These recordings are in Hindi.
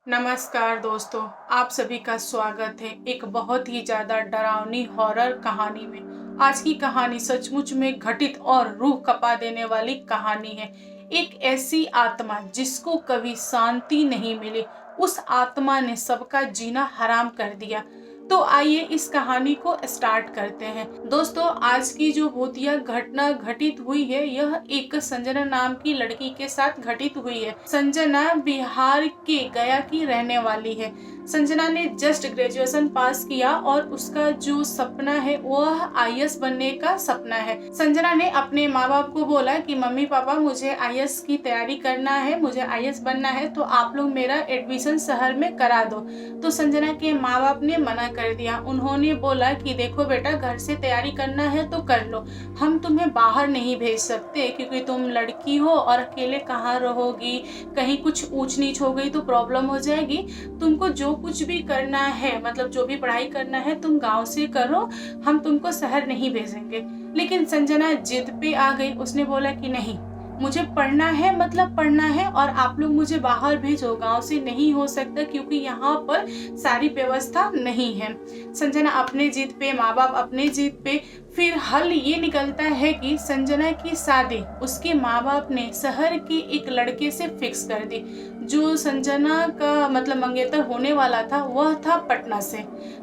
नमस्कार दोस्तों, आप सभी का स्वागत है एक बहुत ही ज़्यादा डरावनी हॉरर कहानी में। आज की कहानी सचमुच में घटित और रूह कँपा देने वाली कहानी है। एक ऐसी आत्मा जिसको कभी शांति नहीं मिली, उस आत्मा ने सबका जीना हराम कर दिया। तो आइए इस कहानी को स्टार्ट करते हैं। दोस्तों, आज की जो भूतिया घटना घटित हुई है, यह एक संजना नाम की लड़की के साथ घटित हुई है। संजना बिहार के गया की रहने वाली है। संजना ने जस्ट ग्रेजुएशन पास किया और उसका जो सपना है वह आईएएस बनने का सपना है। संजना ने अपने माँ बाप को बोला कि मम्मी पापा मुझे आईएएस की तैयारी करना है, मुझे आईएएस बनना है, तो आप लोग मेरा एडमिशन शहर में करा दो। तो संजना के माँ बाप ने मना कर दिया। उन्होंने बोला कि देखो बेटा, घर से तैयारी करना है तो कर लो, हम तुम्हें बाहर नहीं भेज सकते क्योंकि तुम लड़की हो और अकेले कहाँ रहोगी, कहीं कुछ ऊंच नीच हो गई तो प्रॉब्लम हो जाएगी। तुमको जो कुछ भी करना है, मतलब जो भी पढ़ाई करना है तुम गांव से करो, हम तुमको शहर नहीं भेजेंगे। लेकिन संजना जिद पे आ गई। उसने बोला कि नहीं, मुझे पढ़ना है, मतलब पढ़ना है, और आप लोग मुझे बाहर भेजो, गांव से नहीं हो सकता क्योंकि यहाँ पर सारी व्यवस्था नहीं है। संजना अपने जिद पे, माँ बाप अपने जिद पे। फिर हल ये निकलता है कि संजना की शादी उसके माँ बाप ने शहर के एक लड़के से फिक्स कर दी। जो संजना का मतलब मंगेतर होने वाला था वह था पटना से।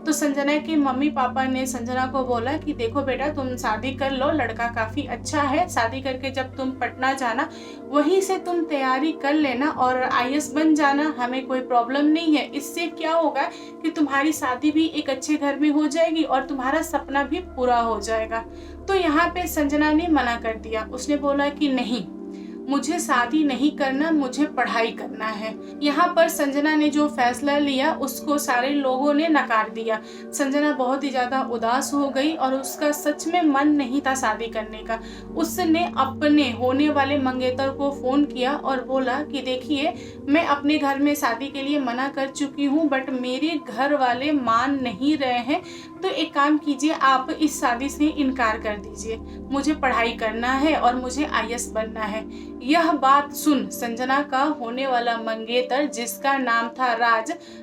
तो संजना के मम्मी पापा ने संजना को बोला कि देखो बेटा, तुम शादी कर लो, लड़का काफी अच्छा है, शादी करके जब तुम पटना जाना वहीं से तुम तैयारी कर लेना और आईएएस बन जाना, हमें कोई प्रॉब्लम नहीं है। इससे क्या होगा कि तुम्हारी शादी भी एक अच्छे घर में हो जाएगी और तुम्हारा सपना भी पूरा हो जाएगा। तो यहाँ पे संजना ने मना कर दिया। उसने बोला कि नहीं, मुझे शादी नहीं करना, मुझे पढ़ाई करना है। यहाँ पर संजना ने जो फैसला लिया उसको सारे लोगों ने नकार दिया। संजना बहुत ही ज्यादा उदास हो गई और उसका सच में मन नहीं था शादी करने का। उसने अपने होने वाले मंगेतर को फोन किया और बोला कि देखिए, मैं अपने घर में शादी के लिए मना कर चुकी हूँ, बट मेरे घर वाले मान नहीं रहे हैं, तो एक काम कीजिए, आप इस शादी से इनकार कर दीजिए, मुझे पढ़ाई करना है और मुझे आईएएस बनना है। यह बात सुन संजना का होने वाला मंगेतर, जिसका नाम था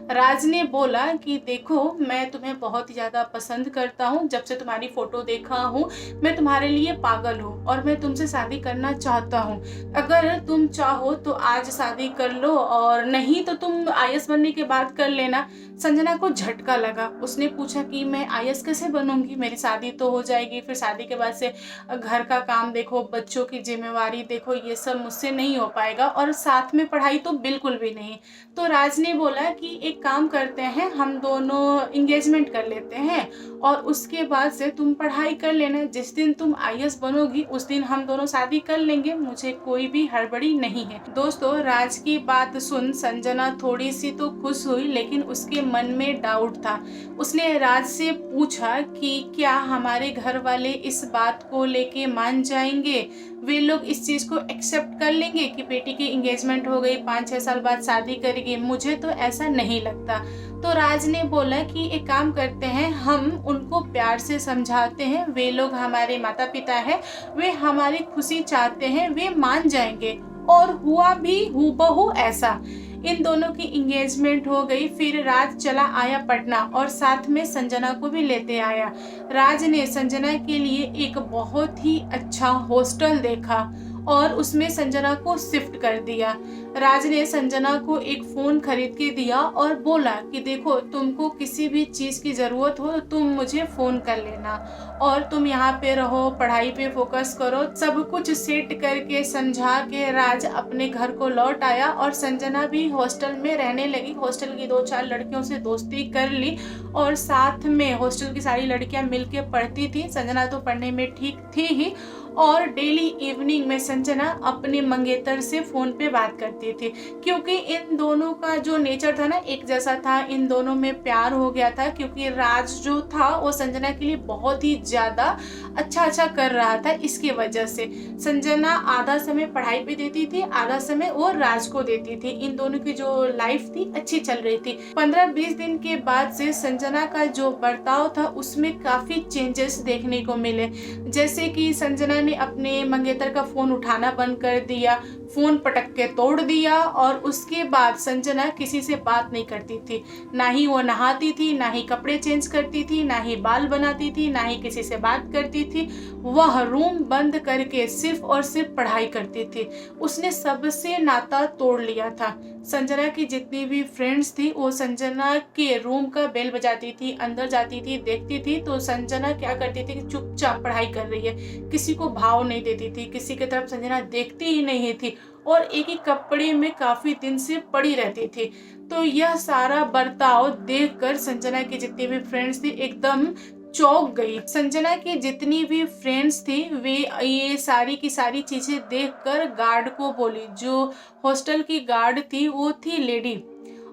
राज ने बोला कि देखो, मैं तुम्हें बहुत ही ज्यादा पसंद करता हूँ, जब से तुम्हारी फोटो देखा हूँ मैं तुम्हारे लिए पागल हूँ और मैं तुमसे शादी करना चाहता हूँ। अगर तुम चाहो तो आज शादी कर लो और नहीं तो तुम आईएएस बनने के बाद कर लेना। संजना को झटका लगा। उसने पूछा कि मैं आईएएस कैसे बनूंगी, मेरी शादी तो हो जाएगी, फिर शादी के बाद से घर का काम देखो, बच्चों की जिम्मेवारी देखो, ये सब मुझसे नहीं हो पाएगा, और साथ में पढ़ाई तो बिल्कुल भी नहीं। तो राज ने बोला कि एक काम करते हैं, हम दोनों एंगेजमेंट कर लेते हैं और उसके बाद से तुम पढ़ाई कर लेना, जिस दिन तुम आईएएस बनोगी उस दिन हम दोनों शादी कर लेंगे, मुझे कोई भी हड़बड़ी नहीं है। दोस्तों, राज की बात सुन संजना थोड़ी सी तो खुश हुई, लेकिन उसके मन में डाउट था। उसने राज से पूछा कि क्या हमारे घर वाले इस बात को लेके मान जाएंगे, वे लोग इस चीज को एक्सेप्ट कर लेंगे कि बेटी की एंगेजमेंट हो गई, 5-6 साल बाद शादी करेगी। मुझे तो ऐसा नहीं लगता। तो राज ने बोला कि एक काम करते हैं, हम उनको प्यार से समझाते हैं, वे लोग हमारे माता पिता हैं, वे हमारी खुशी चाहते हैं, वे मान जाएंगे। और हुआ भी हूबहू ऐसा। इन दोनों की एंगेजमेंट हो गई। फिर राज चला आया पटना और साथ में संजना को भी लेते आया। राज ने संजना के लिए एक बहुत ही अच्छा हॉस्टल देखा और उसमें संजना को शिफ्ट कर दिया। राज ने संजना को एक फोन खरीद के दिया और बोला कि देखो, तुमको किसी भी चीज की जरूरत हो तो तुम मुझे फोन कर लेना और तुम यहाँ पे रहो, पढ़ाई पे फोकस करो। सब कुछ सेट करके समझा के राज अपने घर को लौट आया और संजना भी हॉस्टल में रहने लगी। हॉस्टल की 2-4 लड़कियों से दोस्ती कर ली और साथ में हॉस्टल की सारी लड़कियां मिलके पढ़ती थी। संजना तो पढ़ने में ठीक थी ही, और डेली इवनिंग में संजना अपने मंगेतर से फोन पे बात करती थी, क्योंकि इन दोनों का जो नेचर था ना एक जैसा था, इन दोनों में प्यार हो गया था। क्योंकि राज जो था वो संजना के लिए बहुत ही ज्यादा अच्छा कर रहा था। इसकी वजह से संजना आधा समय पढ़ाई पे देती थी, आधा समय वो राज को देती थी। इन दोनों की जो लाइफ थी अच्छी चल रही थी। 15-20 दिन के बाद से संजना का जो बर्ताव था उसमें काफी चेंजेस देखने को मिले। जैसे कि संजना ने अपने मंगेतर का फोन उठाना बंद कर दिया, फोन पटक के तोड़ दिया। और उसके बाद संजना किसी से बात नहीं करती थी, ना ही वो नहाती थी, ना ही कपड़े चेंज करती थी, ना ही बाल बनाती थी, ना ही किसी से बात करती थी। वह रूम बंद करके सिर्फ और सिर्फ पढ़ाई करती थी। उसने सबसे नाता तोड़ लिया था। संजना की जितनी भी फ्रेंड्स थी वो संजना के रूम का बेल बजाती थी, अंदर जाती थी, देखती थी तो संजना क्या करती थी कि चुपचाप पढ़ाई कर रही है, किसी को भाव नहीं देती थी, किसी की तरफ संजना देखती ही नहीं थी और एक ही कपड़े में काफी दिन से पड़ी रहती थी। तो यह सारा बर्ताव देखकर संजना की जितनी भी फ्रेंड्स थी एकदम चौंक गई। संजना की जितनी भी फ्रेंड्स थी वे ये सारी की सारी चीजें देखकर गार्ड को बोली। जो हॉस्टल की गार्ड थी वो थी लेडी,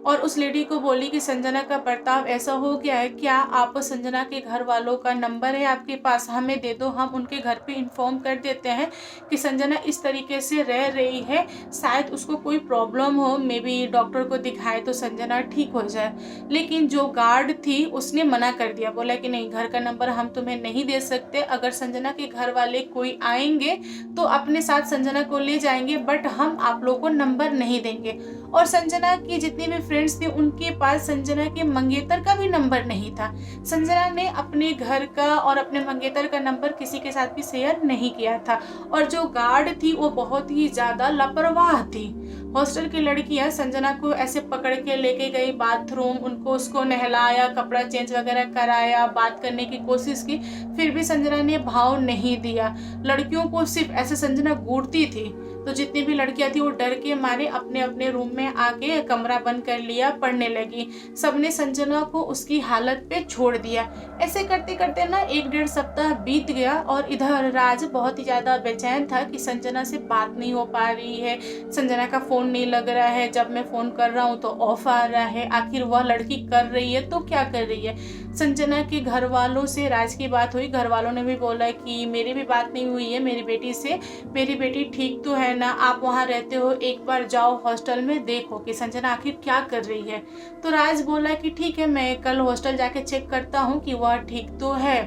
और उस लेडी को बोली कि संजना का बर्ताव ऐसा हो गया है, क्या आप संजना के घर वालों का नंबर है आपके पास, हमें दे दो, हम उनके घर पे इन्फॉर्म कर देते हैं कि संजना इस तरीके से रह रही है, शायद उसको कोई प्रॉब्लम हो, मे बी डॉक्टर को दिखाए तो संजना ठीक हो जाए। लेकिन जो गार्ड थी उसने मना कर दिया, बोला कि नहीं, घर का नंबर हम तुम्हें नहीं दे सकते, अगर संजना के घर वाले कोई आएंगे तो अपने साथ संजना को ले जाएंगे, बट हम आप लोग को नंबर नहीं देंगे। और संजना की जितनी भी फ्रेंड्स थे उनके पास संजना के मंगेतर का भी नंबर नहीं था। संजना ने अपने घर का और अपने मंगेतर का नंबर किसी के साथ भी शेयर नहीं किया था। और जो गार्ड थी वो बहुत ही ज्यादा लापरवाह थी। हॉस्टल की लड़कियां संजना को ऐसे पकड़ के लेके गई बाथरूम, उसको नहलाया, कपड़ा चेंज वगैरह कराया, बात करने की कोशिश की, फिर भी संजना ने भाव नहीं दिया। लड़कियों को सिर्फ ऐसे संजना घूरती थी। तो जितनी भी लड़कियां थी वो डर के मारे अपने अपने रूम में आके कमरा बंद कर लिया, पढ़ने लगी। सबने संजना को उसकी हालत पे छोड़ दिया। ऐसे करते करते ना 1-1.5 सप्ताह बीत गया और इधर राज बहुत ही ज्यादा बेचैन था कि संजना से बात नहीं हो पा रही है, संजना का फोन नहीं लग रहा है, जब मैं फोन कर रहा हूँ तो ऑफ आ रहा है, आखिर वह लड़की कर रही है तो क्या कर रही है। संजना के घर वालों से राज की बात हुई, घर वालों ने भी बोला कि मेरी भी बात नहीं हुई है मेरी बेटी से, मेरी बेटी ठीक तो है ना, आप वहाँ रहते हो, एक बार जाओ हॉस्टल में देखो कि संजना आखिर क्या कर रही है। तो राज बोला कि ठीक है, मैं कल हॉस्टल जाके चेक करता हूँ कि वह ठीक तो है।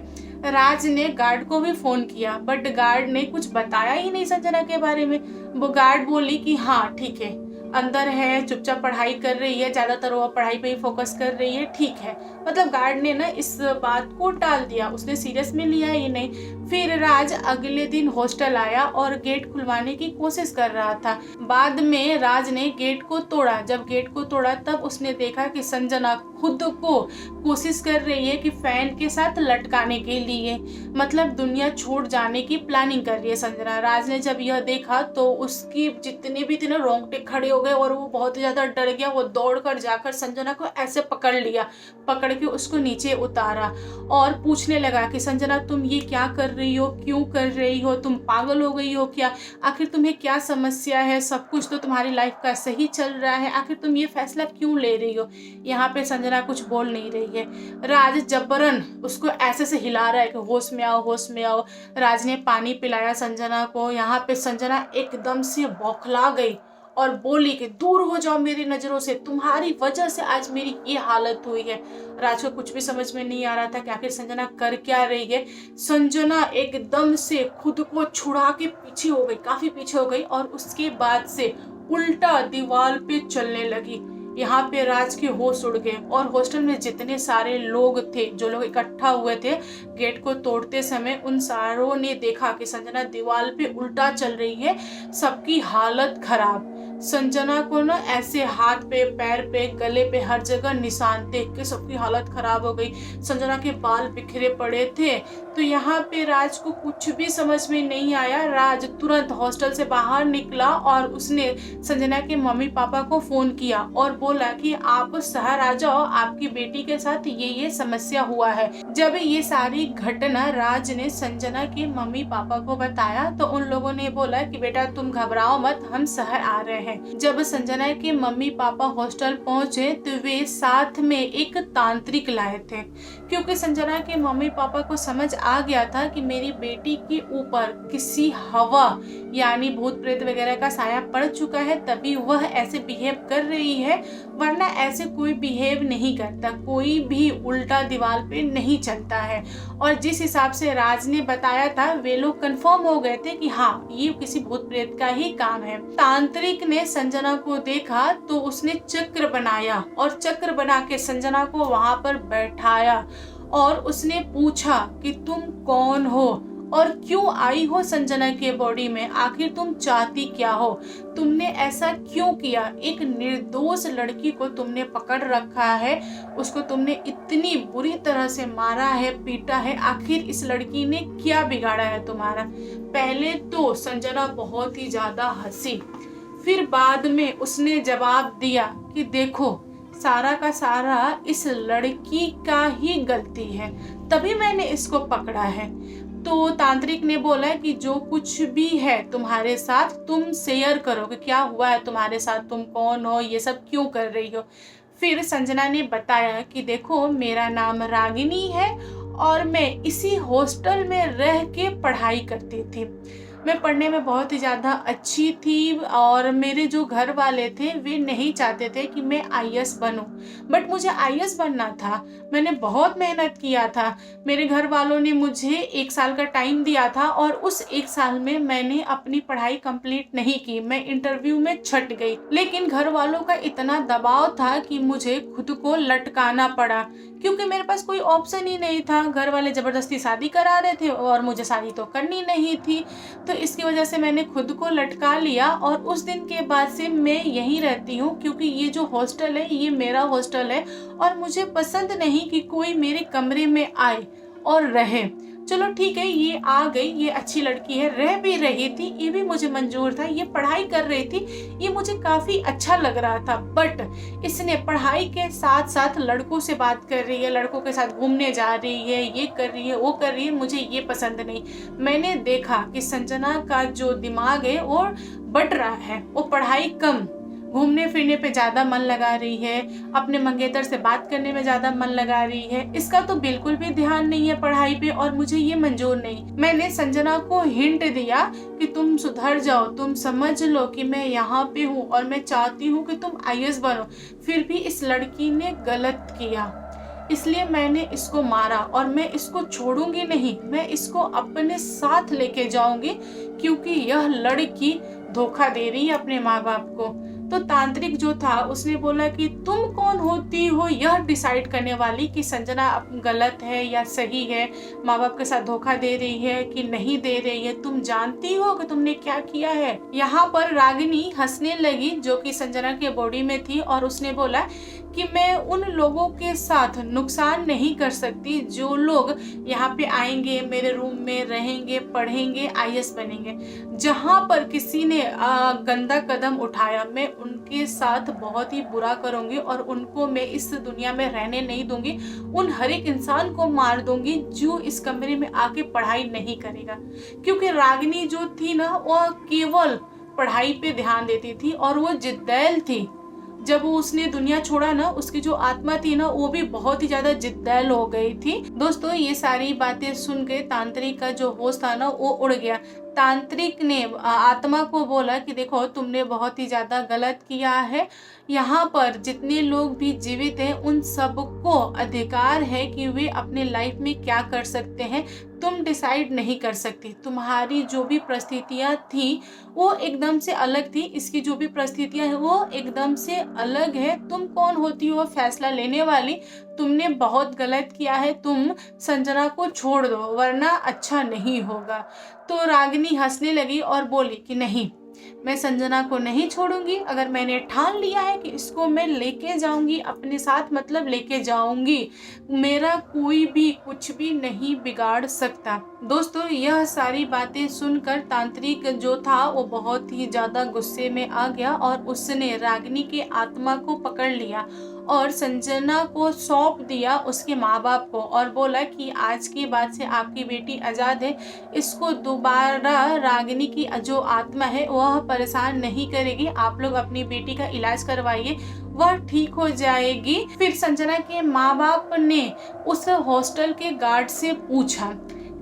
राज ने गार्ड को भी फोन किया बट गार्ड ने कुछ बताया ही नहीं संजना के बारे में। वो गार्ड बोली कि हाँ ठीक है, अंदर है, चुपचाप पढ़ाई कर रही है, ज्यादातर वो पढ़ाई पे ही फोकस कर रही है, ठीक है। मतलब गार्ड ने ना इस बात को टाल दिया, उसने सीरियस में लिया ही नहीं। फिर राज अगले दिन हॉस्टल आया और गेट खुलवाने की कोशिश कर रहा था। बाद में राज ने गेट को तोड़ा। जब गेट को तोड़ा तब उसने देखा कि संजना खुद को कोशिश कर रही है कि फैन के साथ लटकाने के लिए, मतलब दुनिया छोड़ जाने की प्लानिंग कर रही है संजना। राज ने जब यह देखा तो उसकी जितने भी थे ना रोंगटे खड़े हो गए और वो बहुत ज्यादा डर गया। वो दौड़कर जाकर संजना को ऐसे पकड़ लिया, पकड़ के उसको नीचे उतारा और पूछने लगा कि संजना तुम ये क्या कर रही हो, क्यों कर रही हो, तुम पागल हो गई हो क्या, आखिर तुम्हें क्या समस्या है, सब कुछ तो तुम्हारी लाइफ का सही चल रहा है, आखिर तुम ये फैसला क्यों ले रही हो। यहाँ पे संजना कुछ बोल नहीं रही है। राज जबरन उसको ऐसे से हिला रहा है कि होश में आओ, होश में आओ। राज ने पानी पिलाया संजना को। यहाँ पे संजना एकदम से बौखला गई और बोली कि दूर हो जाओ मेरी नजरों से, तुम्हारी वजह से आज मेरी ये हालत हुई है। राज को कुछ भी समझ में नहीं आ रहा था कि आखिर संजना कर क्या रही है। संजना एकदम से खुद को छुड़ा के पीछे हो गई, काफी पीछे हो गई और उसके बाद से उल्टा दीवार पे चलने लगी। यहाँ पे राज के होश उड़ गए और हॉस्टल में जितने सारे लोग थे, जो लोग इकट्ठा हुए थे गेट को तोड़ते समय, उन सारों ने देखा कि संजना दीवार पे उल्टा चल रही है। सबकी हालत खराब। संजना को ना ऐसे हाथ पे, पैर पे, गले पे, हर जगह निशान देख के सबकी हालत खराब हो गई। संजना के बाल बिखरे पड़े थे। तो यहाँ पे राज को कुछ भी समझ में नहीं आया। राज तुरंत हॉस्टल से बाहर निकला और उसने संजना के मम्मी पापा को फोन किया और बोला कि आप शहर आ जाओ, आपकी बेटी के साथ ये समस्या हुआ है। जब ये सारी घटना राज ने संजना के मम्मी पापा को बताया तो उन लोगों ने बोला कि बेटा तुम घबराओ मत, हम शहर आ रहे हैं। जब संजना के मम्मी पापा हॉस्टल पहुंचे तो वे साथ में एक तांत्रिक लाए थे, क्योंकि संजना के मम्मी पापा को समझ आ गया था कि मेरी बेटी के ऊपर किसी हवा यानी भूत प्रेत वगैरह का साया पड़ चुका है, तभी वह ऐसे बिहेव कर रही है, वरना ऐसे कोई बिहेव नहीं करता, कोई भी उल्टा दीवार पे नहीं चलता है। और जिस हिसाब से राज ने बताया था, वे लोग कंफर्म हो गए थे कि हाँ, ये किसी भूत प्रेत का ही काम है। तांत्रिक ने संजना को देखा तो उसने चक्र बनाया और चक्र बना के संजना को वहां पर बैठाया और उसने पूछा कि तुम कौन हो और क्यों आई हो संजना के बॉडी में, आखिर तुम चाहती क्या हो, तुमने ऐसा क्यों किया, एक निर्दोष लड़की को तुमने पकड़ रखा है, उसको तुमने इतनी बुरी तरह से मारा है, पीटा है, आखिर इस लड़की ने क्या बिगाड़ा है तुम्हारा। पहले तो संजना बहुत ही ज्यादा हंसी, फिर बाद में उसने जवाब दिया कि देखो, सारा का सारा इस लड़की का ही गलती है, तभी मैंने इसको पकड़ा है। तो तांत्रिक ने बोला कि जो कुछ भी है तुम्हारे साथ तुम शेयर करो कि क्या हुआ है तुम्हारे साथ, तुम कौन हो, ये सब क्यों कर रही हो। फिर संजना ने बताया कि देखो, मेरा नाम रागिनी है और मैं इसी हॉस्टल में रह के पढ़ाई करती थी। मैं पढ़ने में बहुत ही ज़्यादा अच्छी थी और मेरे जो घर वाले थे वे नहीं चाहते थे कि मैं आईएएस बनूं, बट मुझे आईएएस बनना था। मैंने बहुत मेहनत किया था, मेरे घर वालों ने मुझे 1 साल का टाइम दिया था और उस 1 साल में मैंने अपनी पढ़ाई कंप्लीट नहीं की, मैं इंटरव्यू में छट गई। लेकिन घर वालों का इतना दबाव था कि मुझे खुद को लटकाना पड़ा, क्योंकि मेरे पास कोई ऑप्शन ही नहीं था। घर वाले ज़बरदस्ती शादी करा रहे थे और मुझे शादी तो करनी नहीं थी, तो इसकी वजह से मैंने खुद को लटका लिया और उस दिन के बाद से मैं यहीं रहती हूँ, क्योंकि ये जो हॉस्टल है ये मेरा हॉस्टल है और मुझे पसंद नहीं कि कोई मेरे कमरे में आए और रहे। चलो ठीक है, ये आ गई, ये अच्छी लड़की है, रह भी रही थी, ये भी मुझे मंजूर था, ये पढ़ाई कर रही थी, ये मुझे काफी अच्छा लग रहा था। बट इसने पढ़ाई के साथ साथ लड़कों से बात कर रही है, लड़कों के साथ घूमने जा रही है, ये कर रही है, वो कर रही है, मुझे ये पसंद नहीं। मैंने देखा कि संजना का जो दिमाग है वो बढ़ रहा है, वो पढ़ाई कम, घूमने फिरने पे ज़्यादा मन लगा रही है, अपने मंगेतर से बात करने में ज़्यादा मन लगा रही है, इसका तो बिल्कुल भी ध्यान नहीं है पढ़ाई पे और मुझे ये मंजूर नहीं। मैंने संजना को हिंट दिया कि तुम सुधर जाओ, तुम समझ लो कि मैं यहाँ पे हूँ और मैं चाहती हूँ कि तुम आईएएस बनो, फिर भी इस लड़की ने गलत किया, इसलिए मैंने इसको मारा और मैं इसको छोड़ूंगी नहीं, मैं इसको अपने साथ लेके जाऊंगी, क्योंकि यह लड़की धोखा दे रही है अपने माँ बाप को। तो तांत्रिक जो था उसने बोला कि तुम कौन होती हो यह डिसाइड करने वाली कि संजना गलत है या सही है, माँ बाप के साथ धोखा दे रही है कि नहीं दे रही है, तुम जानती हो कि तुमने क्या किया है। यहाँ पर रागिनी हंसने लगी जो कि संजना के बॉडी में थी और उसने बोला कि मैं उन लोगों के साथ नुकसान नहीं कर सकती जो लोग यहाँ पे आएंगे, मेरे रूम में रहेंगे, पढ़ेंगे, आईएएस बनेंगे। जहाँ पर किसी ने गंदा कदम उठाया मैं उनके साथ बहुत ही बुरा करूंगी और उनको मैं इस दुनिया में रहने नहीं दूंगी, उन हर एक इंसान को मार दूंगी जो इस कमरे में आके पढ़ाई नहीं करेगा। क्योंकि रागिनी जो थी ना, वो केवल पढ़ाई पे ध्यान देती थी और वो जिद्दैल थी। जब उसने दुनिया छोड़ा ना, उसकी जो आत्मा थी ना, वो भी बहुत ही ज्यादा जिद्दैल हो गई थी। दोस्तों, ये सारी बातें सुन के तांत्रिक का जो होश था ना, वो उड़ गया। तांत्रिक ने आत्मा को बोला कि देखो, तुमने बहुत ही ज्यादा गलत किया है, यहाँ पर जितने लोग भी जीवित हैं उन सबको अधिकार है कि वे अपने लाइफ में क्या कर सकते हैं, तुम डिसाइड नहीं कर सकती। तुम्हारी जो भी परिस्थितियाँ थी वो एकदम से अलग थी, इसकी जो भी परिस्थितियाँ है वो एकदम से अलग है। तुम कौन होती हो फैसला लेने वाली, तुमने बहुत गलत किया है, तुम संजना को छोड़ दो वरना अच्छा नहीं होगा। तो रागिनी हंसने लगी और बोली कि नहीं, मैं संजना को नहीं छोड़ूंगी, अगर मैंने ठान लिया है कि इसको मैं लेके जाऊंगी अपने साथ, मतलब लेके जाऊंगी, मेरा कोई भी कुछ भी नहीं बिगाड़ सकता। दोस्तों, यह सारी बातें सुनकर तांत्रिक जो था वो बहुत ही ज्यादा गुस्से में आ गया और उसने रागिनी के आत्मा को पकड़ लिया और संजना को सौंप दिया उसके माँ बाप को और बोला कि आज के बाद से आपकी बेटी आज़ाद है, इसको दोबारा रागिनी की जो आत्मा है वह परेशान नहीं करेगी, आप लोग अपनी बेटी का इलाज करवाइए, वह ठीक हो जाएगी। फिर संजना के माँ बाप ने उस हॉस्टल के गार्ड से पूछा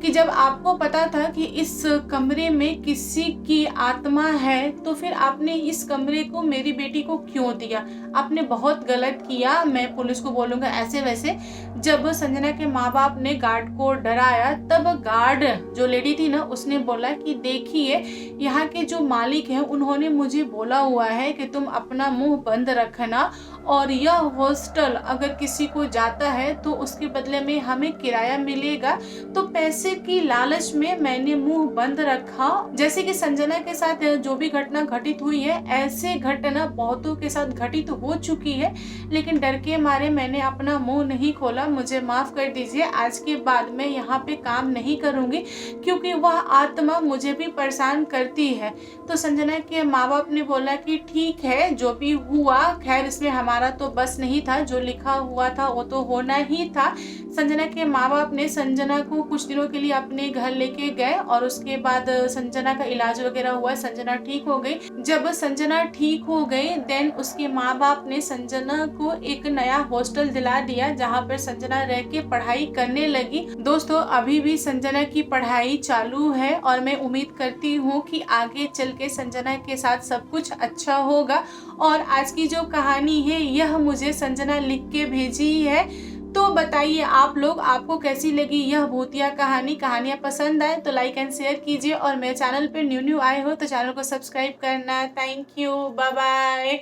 कि जब आपको पता था कि इस कमरे में किसी की आत्मा है, तो फिर आपने इस कमरे को मेरी बेटी को क्यों दिया? आपने बहुत गलत किया, मैं पुलिस को बोलूँगा ऐसे वैसे। जब संजना के माँ-बाप ने गार्ड को डराया, तब गार्ड जो लेडी थी ना, उसने बोला कि देखिए, यहाँ के जो मालिक हैं उन्होंने मुझे बोला हुआ है कि तुम अपना मुँह बंद रखना, और यह हॉस्टल अगर किसी को जाता है तो उसके बदले में हमें किराया मिलेगा। तो पैसे की लालच में मैंने मुंह बंद रखा। जैसे कि संजना के साथ जो भी घटना घटित हुई है, ऐसे घटना बहुतों के साथ घटित हो चुकी है, लेकिन डर के मारे मैंने अपना मुंह नहीं खोला। मुझे माफ कर दीजिए, आज के बाद मैं यहाँ पे काम नहीं करूँगी, क्योंकि वह आत्मा मुझे भी परेशान करती है। तो संजना के माँ बाप ने बोला कि ठीक है, जो भी हुआ, खैर इसमें हमारा तो बस नहीं था, जो लिखा हुआ था वो तो होना ही था। संजना के माँ बाप ने संजना को कुछ दिनों के लिए अपने घर लेके गए, और उसके बाद संजना का इलाज वगैरह हुआ, संजना ठीक हो गई। जब संजना ठीक हो गई, देन उसके माँ बाप ने संजना को एक नया हॉस्टल दिला दिया, जहाँ पर संजना रह के पढ़ाई करने लगी। दोस्तों, अभी भी संजना की पढ़ाई चालू है, और मैं उम्मीद करती हूँ कि आगे चल के संजना के साथ सब कुछ अच्छा होगा। और आज की जो कहानी है, यह मुझे संजना लिख के भेजी है। तो बताइए आप लोग, आपको कैसी लगी यह भूतिया कहानी? कहानियाँ पसंद आए तो लाइक एंड शेयर कीजिए, और मेरे चैनल पे न्यू आए हो तो चैनल को सब्सक्राइब करना। Thank you, bye bye.